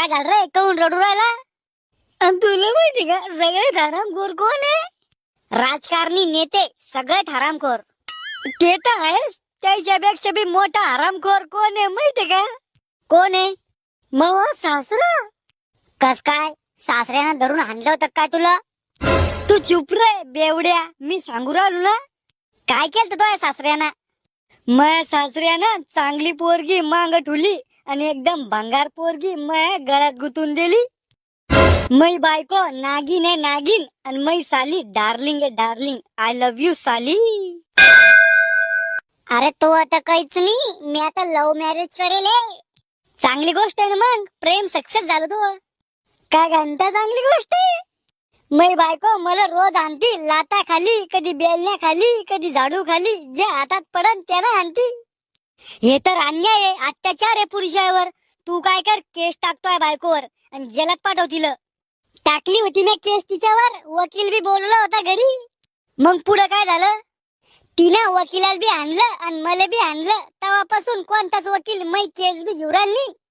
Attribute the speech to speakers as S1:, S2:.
S1: काय झालं रे, काऊन रडू राहिला? अन तुला माहिती का सगळ्यात हरामखोर कोण आहे? राजकारणी नेते सगळ्यात हरामखोर. ते तर आहेच, त्याच्यापेक्षा बी मोठा हरामखोर कोण आहे माहिती का? कोण आहे? मग सासरा. कस काय? सासऱ्यानं धरून हाणलं होतं काय तुला? तू चुप रे बेवड्या, मी सांगू राहिलो ना. काय केलं तो सासऱ्यानं? माया सासऱ्यानं चांगली पोरगी मांग ठुली आणि एकदम भंगार पोरगी माया गळ्यात गुतून दिली. मै बायको नागिन आहे नागिन, आणि मै साली डार्लिंग आहे डार्लिंग. आय लव्ह यू साली. अरे तो आता काहीच नाही, मी आता लव्ह मॅरेज करेल. चांगली गोष्ट आहे ना, मग प्रेम सक्सेस झालं तू. काय घंटा चांगली गोष्ट आहे. मै बायको मला रोज आणती लाता खाली, कधी बेलण्या खाली, कधी झाडू खाली, जे हातात पडन त्यानं आणती. हे तर अन्याय आहे, अत्याचार आहे पुरुषावर. तू काय कर, केस टाकतोय बायकोवर आणि जलद पाठवतील. टाकली होती मी केस तिच्यावर, वकील बी बोलवला होता घरी. मग पुढे काय झालं? तिनं वकिलाला बी आणलं आणि मला बी आणलं. तेव्हापासून कोणताच वकील मै केस बी घेऊन राहिली.